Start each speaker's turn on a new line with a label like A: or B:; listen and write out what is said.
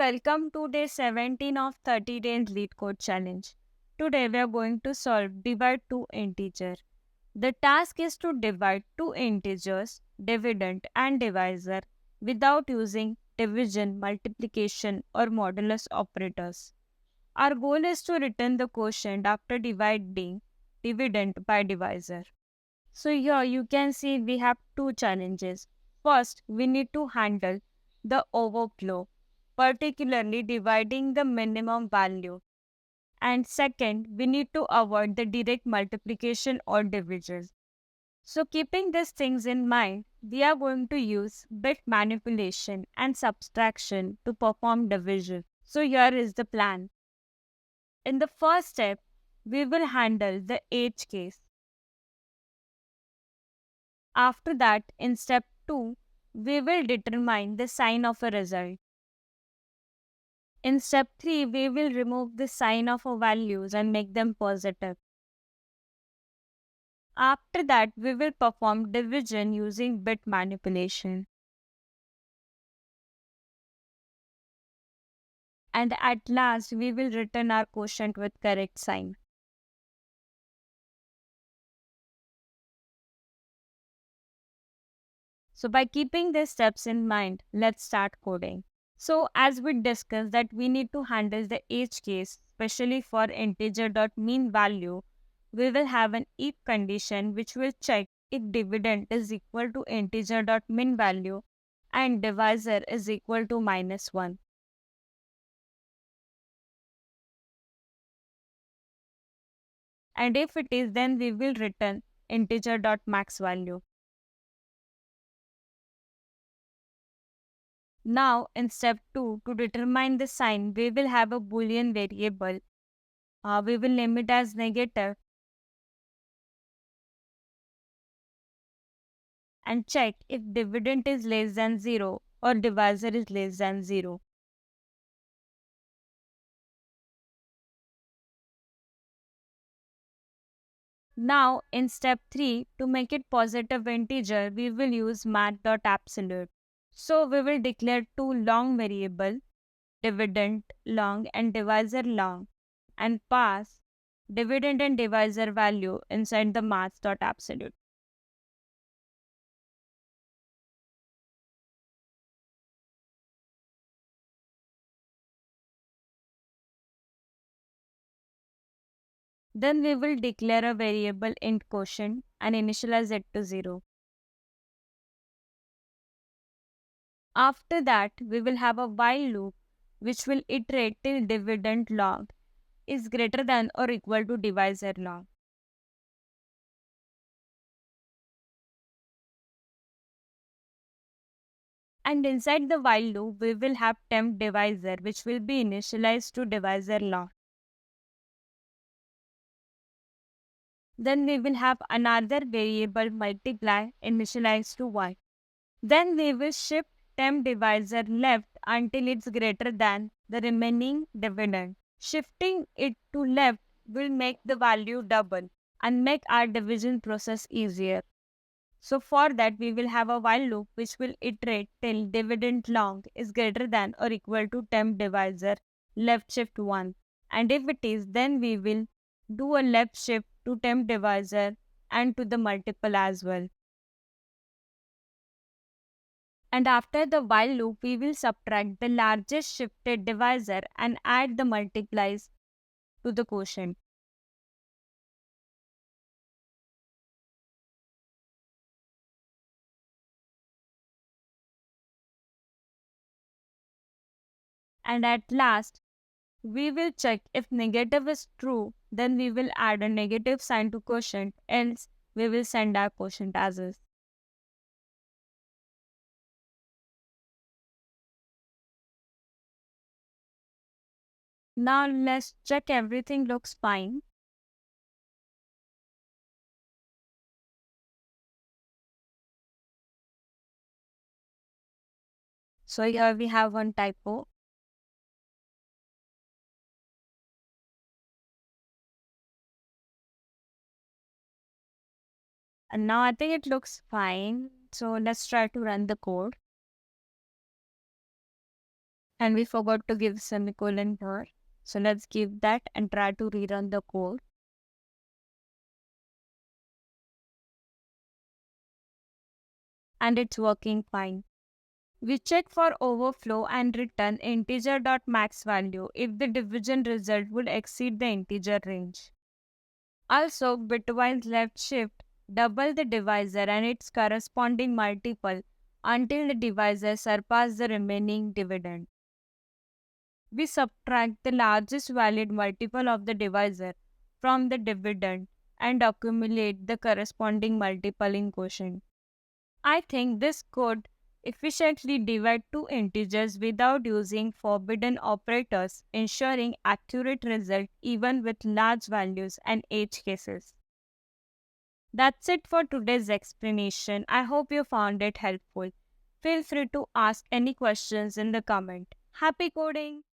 A: welcome to day 17 of 30 days LeetCode challenge. Today we are going to solve divide two integer. The task is to divide two integers, dividend and divisor, without using division, multiplication or modulus operators. Our goal is to return the quotient after dividing dividend by divisor. So here you can see we have two challenges. First, we need to handle the overflow, particularly dividing the minimum value. And second, we need to avoid the direct multiplication or division. So keeping these things in mind, we are going to use bit manipulation and subtraction to perform division. So here is the plan. In the first step, we will handle the age case. After that, in step 2, we will determine the sign of a result. In step 3, we will remove the sign of our values and make them positive. After that, we will perform division using bit manipulation. And at last, we will return our quotient with correct sign. So by keeping these steps in mind, let's start coding. So as we discussed that we need to handle the age case, especially for integer.mean_value, we will have an if condition which will check if dividend is equal to integer.mean_value and divisor is equal to -1. And if it is, then we will return integer.maxValue. Now in step 2, to determine the sign, we will have a boolean variable. We will name it as negative and check if dividend is less than 0 or divisor is less than 0. Now in step 3, to make it positive integer, we will use math.absolute. So we will declare two long variable, dividend long and divisor long, and pass dividend and divisor value inside the math.absolute. Then we will declare a variable int quotient and initialize it to 0. After that, we will have a while loop which will iterate till dividend log is greater than or equal to divisor log. And inside the while loop, we will have temp divisor which will be initialized to divisor log. Then we will have another variable multiply initialized to y. Then we will shift temp divisor left until it's greater than the remaining dividend. Shifting it to left will make the value double and make our division process easier. So for that, we will have a while loop which will iterate till dividend long is greater than or equal to temp divisor left shift 1. And if it is, then we will do a left shift to temp divisor and to the multiple as well. And after the while loop, we will subtract the largest shifted divisor and add the multiplies to the quotient. And at last, we will check if negative is true, then we will add a negative sign to quotient, else we will send our quotient as is. Now let's check everything looks fine. So here we have one typo. And now I think it looks fine. So let's try to run the code. And we forgot to give semicolon here. So let's give that and try to rerun the code. And it's working fine. We check for overflow and return integer.max value if the division result would exceed the integer range. Also, bitwise left shift double the divisor and its corresponding multiple until the divisor surpasses the remaining dividend. We subtract the largest valid multiple of the divisor from the dividend and accumulate the corresponding multiple in quotient. I think this could efficiently divide two integers without using forbidden operators, ensuring accurate result even with large values and edge cases. That's it for today's explanation. I hope you found it helpful. Feel free to ask any questions in the comment. Happy coding!